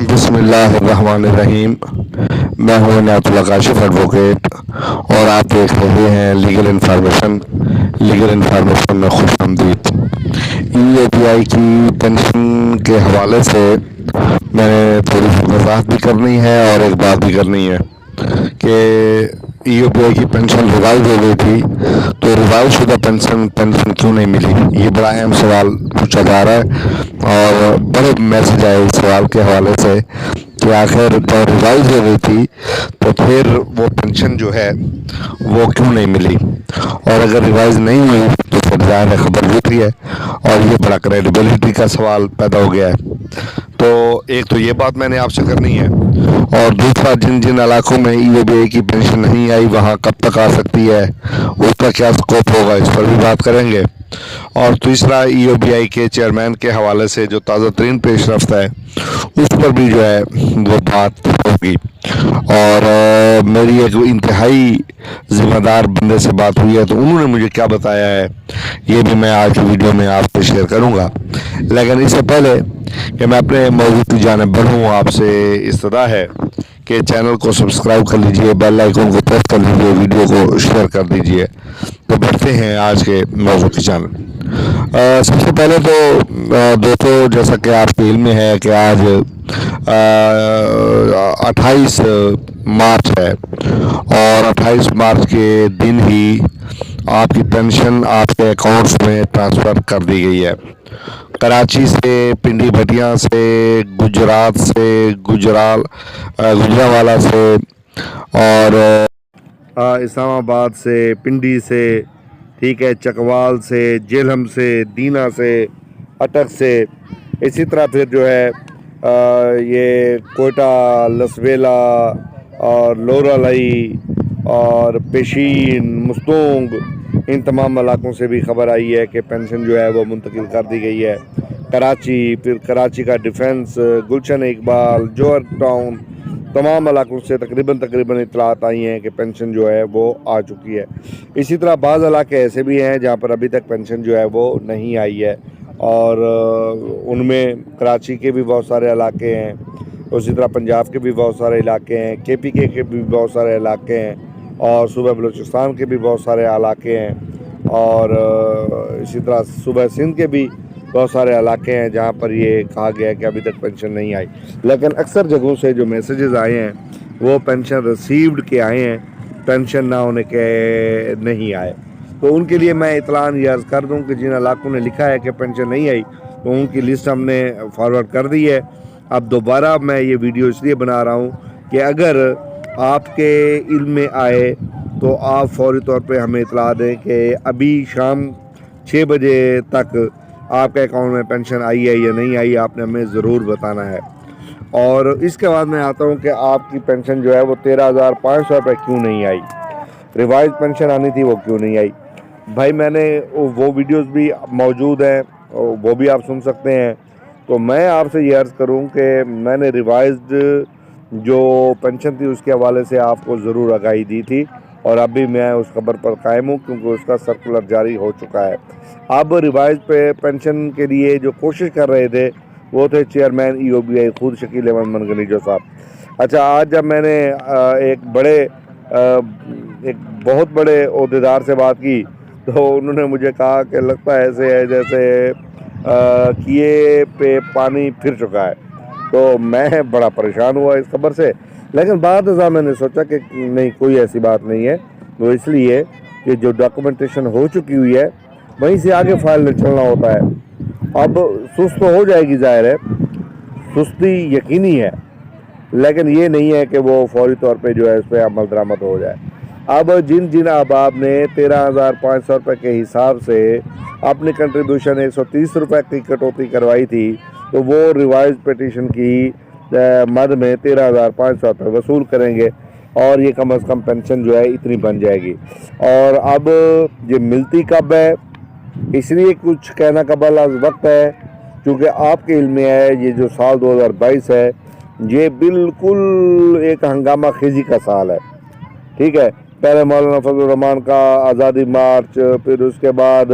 बिस्मिल्लाहिर्रहमानिर्रहीम। मैं हूं इनायतुल्लाह काशिफ एडवोकेट और आप देख रहे हैं लीगल इन्फॉर्मेशन में खुश आमदीद। EAPI की पेंशन के हवाले से मैंने थोड़ी सी वजाहत भी करनी है और एक बात भी करनी है कि EAPI की पेंशन रिवाइज हो गई थी, तो रिवाइज शुदा पेंशन पेंशन क्यों नहीं मिली, ये बड़ा अहम सवाल पूछा जा रहा है और बड़े मैसेज आए इस सवाल के हवाले से कि आखिर जब रिवाइज हो गई थी तो फिर वो पेंशन जो है वो क्यों नहीं मिली, और अगर रिवाइज नहीं हुई तो फिर जाहिर है खबर झूठी है और ये बड़ा क्रेडिबिलिटी का सवाल पैदा हो गया है। तो एक तो ये बात मैंने आपसे करनी है, और दूसरा जिन जिन इलाकों में EAPI की पेंशन नहीं आई वहाँ कब तक आ सकती है, उसका क्या स्कोप होगा, इस पर भी बात करेंगे। और तीसरा EAPI के चेयरमैन के हवाले से जो ताज़ा तरीन पेशरफ्त है उस पर भी जो है वो बात होगी। और मेरी एक इंतहाई ज़िम्मेदार बंदे से बात हुई है तो उन्होंने मुझे क्या बताया है ये भी मैं आज की वीडियो में आपसे शेयर करूंगा। लेकिन इससे पहले कि मैं अपने मौजूद की जानिब बढ़ूँ, आपसे इस्तदा है कि चैनल को सब्सक्राइब कर लीजिए, बेल आइकन को प्रेस कर लीजिए, वीडियो को शेयर कर दीजिए। तो बढ़ते हैं आज के मौजू की जानिब। सबसे पहले तो दोस्तों, जैसा कि आपके इल्म में है कि आज 28 मार्च है और 28 मार्च के दिन ही आपकी पेंशन आपके अकाउंट्स में ट्रांसफ़र कर दी गई है। कराची से, पिंडी भटिया से, गुजरात से, गुजरावाला से और इस्लामाबाद से, पिंडी से, ठीक है, चकवाल से, जेलम से, दीना से, अटक से, इसी तरह फिर जो है ये कोयटा, लसवेला और लोरालाई और पेशीन, मुस्तोंग, इन तमाम इलाकों से भी खबर आई है कि पेंशन जो है वो मुंतकिल कर दी गई है। कराची, फिर कराची का डिफेंस, गुलशन इकबाल, जौहर टाउन, तमाम इलाकों से तकरीबन इतलात आई हैं कि पेंशन जो है वो आ चुकी है। इसी तरह बाज़ इलाके ऐसे भी हैं जहाँ पर अभी तक पेंशन जो है वो नहीं आई है, और उनमें कराची के भी बहुत सारे इलाके हैं, उसी तरह पंजाब के भी बहुत सारे इलाके हैं, KPK के भी बहुत सारे इलाके हैं, और सूबा बलूचिस्तान के भी बहुत सारे इलाके हैं, और इसी तरह सूबा सिंध के भी बहुत सारे इलाके हैं जहाँ पर ये कहा गया है कि अभी तक पेंशन नहीं आई। लेकिन अक्सर जगहों से जो मैसेजेस आए हैं वो पेंशन रिसीव्ड के आए हैं, पेंशन ना होने के नहीं आए। तो उनके लिए मैं इतलान ये अर्ज़ कर दूँ कि जिन इलाकों ने लिखा है कि पेंशन नहीं आई तो उनकी लिस्ट हमने फॉरवर्ड कर दी है। अब दोबारा मैं ये वीडियो इसलिए बना रहा हूँ कि अगर आपके इल्म में आए तो आप फौरी तौर पे हमें इतला दें कि अभी शाम 6 बजे तक आपके अकाउंट में पेंशन आई है या नहीं आई, आपने हमें ज़रूर बताना है। और इसके बाद मैं आता हूँ कि आपकी पेंशन जो है वो 13,500 रुपये क्यों नहीं आई, रिवाइज पेंशन आनी थी वो क्यों नहीं आई। भाई मैंने वो वीडियोस भी मौजूद हैं, वो भी आप सुन सकते हैं। तो मैं आपसे ये अर्ज़ करूँ कि मैंने रिवाइज्ड जो पेंशन थी उसके हवाले से आपको ज़रूर आगाही दी थी, और अभी मैं उस खबर पर कायम हूँ क्योंकि उसका सर्कुलर जारी हो चुका है। अब रिवाइज पे पेंशन के लिए जो कोशिश कर रहे थे वो थे चेयरमैन EAPI खुद शकील अहमद मनगनीजो साहब। अच्छा, आज जब मैंने एक बहुत बड़े ओहदेदार से बात की तो उन्होंने मुझे कहा कि लगता है ऐसे है जैसे किए पे पानी फिर चुका है। तो मैं बड़ा परेशान हुआ इस खबर से, लेकिन बाद मैंने सोचा कि नहीं, कोई ऐसी बात नहीं है। वो इसलिए कि जो डॉक्यूमेंटेशन हो चुकी हुई है वहीं से आगे फाइल में चलना होता है। अब सुस्त तो हो जाएगी, जाहिर है, सुस्ती यकीनी है, लेकिन ये नहीं है कि वो फौरी तौर पे जो है इस पर अमल दरामद हो जाए। अब जिन अहबाब ने 13,500 रुपये के हिसाब से अपनी कंट्रीब्यूशन 130 रुपये की कटौती करवाई थी, तो वो रिवाइज पिटीशन की मद में 13,500 रुपये वसूल करेंगे और ये कम अज़ कम पेंशन जो है इतनी बन जाएगी। और अब ये मिलती कब है, इसलिए कुछ कहना कबल आज वक्त है, क्योंकि आपके इल्म में है ये जो साल 2022 है ये बिल्कुल एक हंगामा खेजी का साल है। ठीक है, पहले मौलाना फजल रहमान का आज़ादी मार्च, फिर उसके बाद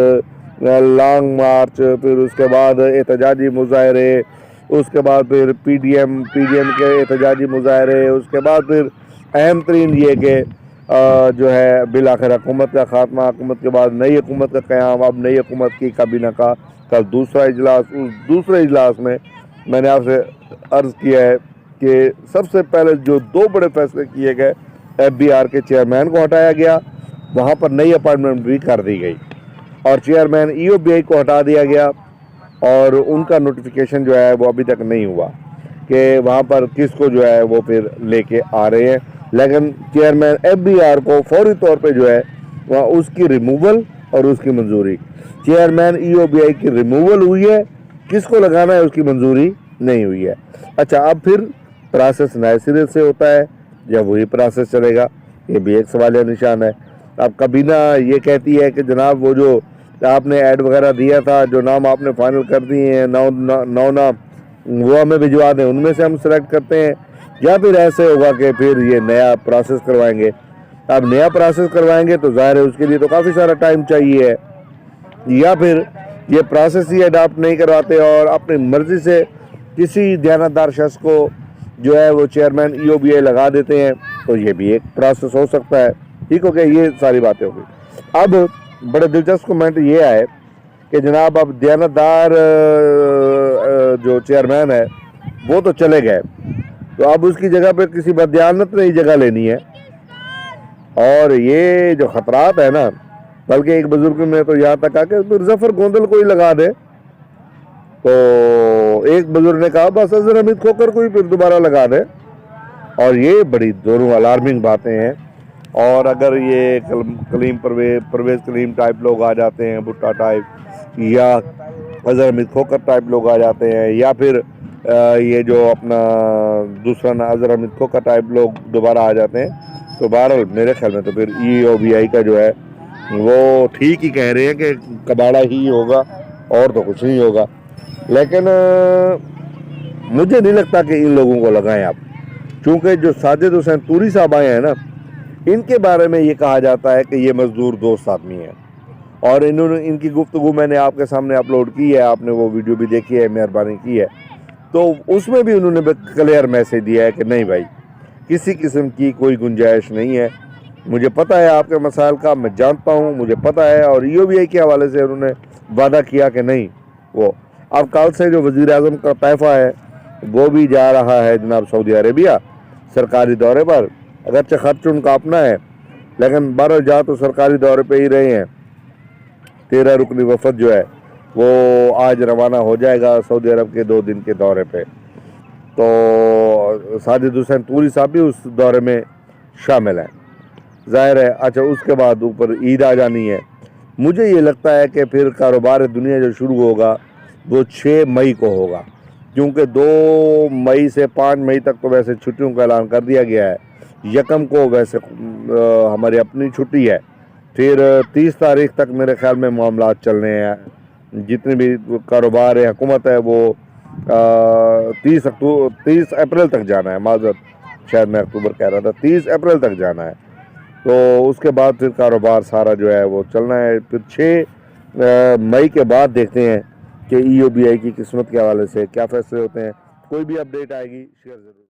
लॉन्ग मार्च, फिर उसके बाद एहतजाजी मुजाहरे, उसके बाद फिर पीडीएम के एहतजाजी मुजाहरे, उसके बाद फिर अहम तरीन ये कि जो है बिल आखिर हुकूमत का खात्मा, हुकूमत के बाद नई हुकूमत का क़याम। अब नई हुकूमत की काबीना का कल दूसरा इजलास, उस दूसरे इजलास में मैंने आपसे अर्ज़ किया है कि सबसे पहले जो दो बड़े फैसले किए गए, एफबीआर के चेयरमैन को हटाया गया, वहाँ पर नई अपॉइंटमेंट भी कर दी गई, और चेयरमैन ईओबीआई को हटा दिया गया, और उनका नोटिफिकेशन जो है वो अभी तक नहीं हुआ कि वहाँ पर किसको जो है वो फिर लेके आ रहे हैं। लेकिन चेयरमैन एफबीआर को फौरी तौर पे जो है वह उसकी रिमूवल और उसकी मंजूरी, चेयरमैन ईओबीआई की रिमूवल हुई है, किसको लगाना है उसकी मंजूरी नहीं हुई है। अच्छा, अब फिर प्रोसेस नए सिरे से होता है या वही प्रोसेस चलेगा, ये भी एक सवालिया निशान है। अब काबीना ये कहती है कि जनाब वो जो आपने ऐड वगैरह दिया था, जो नाम आपने फाइनल कर दिए हैं, नौ नाम वो हमें भिजवा दें, उनमें से हम सेलेक्ट करते हैं, या फिर ऐसे होगा कि फिर ये नया प्रोसेस करवाएंगे। अब नया प्रोसेस करवाएंगे तो जाहिर है उसके लिए तो काफ़ी सारा टाइम चाहिए है, या फिर ये प्रोसेस ही अडॉप्ट नहीं करवाते और अपनी मर्ज़ी से किसी दयानतदार शख्स को जो है वो चेयरमैन ईओबीआई लगा देते हैं, तो ये भी एक प्रोसेस हो सकता है। ठीक हो गया, ये सारी बातें हो गई। अब बड़े दिलचस्प कमेंट ये आए कि जनाब अब दयानतदार जो चेयरमैन है वो तो चले गए, तो अब उसकी जगह पे किसी बददियानत ने ही जगह लेनी है। और ये जो खतरात है ना, बल्कि एक बुजुर्ग ने तो यहाँ तक कहा कि फिर जफर गोंदल को ही लगा दे, तो एक बुजुर्ग ने कहा बस अजहर हमीद खोकर को ही फिर दोबारा लगा दे। और ये बड़ी दोनों अलार्मिंग बातें हैं। और अगर ये परवेज कलीम टाइप लोग आ जाते हैं, भुट्टा टाइप, या अजहर हमीद खोकर टाइप लोग आ जाते हैं, या फिर ये जो अपना दूसरा ना अजहर हमीद खोकर टाइप लोग दोबारा आ जाते हैं, तो बहरहाल मेरे ख्याल में तो फिर ईओबीआई का जो है वो ठीक ही कह रहे हैं कि कबाड़ा ही होगा और तो कुछ नहीं होगा। लेकिन मुझे नहीं लगता कि इन लोगों को लगाएं आप, क्योंकि जो साजिद हुसैन तूरी साहब आए हैं ना, इनके बारे में ये कहा जाता है कि ये मजदूर दोस्त आदमी है, और इन्होंने इनकी गुफ्तगू मैंने आपके सामने अपलोड की है, आपने वो वीडियो भी देखी है, मेहरबानी की है, तो उसमें भी उन्होंने क्लियर मैसेज दिया है कि नहीं भाई, किसी किस्म की कोई गुंजाइश नहीं है। मुझे पता है आपके मसाइल का, मैं जानता हूँ, मुझे पता है। और ईओबीआई के हवाले से उन्होंने वादा किया कि नहीं, वो अब कल से जो वज़ीर आज़म का तहफ़ा है वो भी जा रहा है जनाब सऊदी अरेबिया सरकारी दौरे पर। अगरचे खर्च उनका अपना है, लेकिन 12 जा तो सरकारी दौरे पे ही रहे हैं। 13 रुकनी वफद जो है वो आज रवाना हो जाएगा सऊदी अरब के 2 दिन के दौरे पे, तो साजिद हुसैन तूरी साहब भी उस दौरे में शामिल हैं, जाहिर है। अच्छा, उसके बाद ऊपर ईद आ जानी है। मुझे ये लगता है कि फिर कारोबार दुनिया जो शुरू होगा वो 6 मई को होगा, क्योंकि 2 मई से 5 मई तक तो वैसे छुट्टियों का ऐलान कर दिया गया है। यकम को वैसे हमारी अपनी छुट्टी है, फिर 30 तारीख तक मेरे ख्याल में मामलात चलने हैं। जितने भी कारोबार है, हुकूमत है, वो 30 अप्रैल तक जाना है, माजरत शायद मैं अक्टूबर कह रहा था, 30 अप्रैल तक जाना है। तो उसके बाद फिर कारोबार सारा जो है वो चलना है। फिर 6 मई के बाद देखते हैं कि ईओबीआई की किस्मत के हवाले से क्या फैसले होते हैं। कोई भी अपडेट आएगी शेयर जरूर।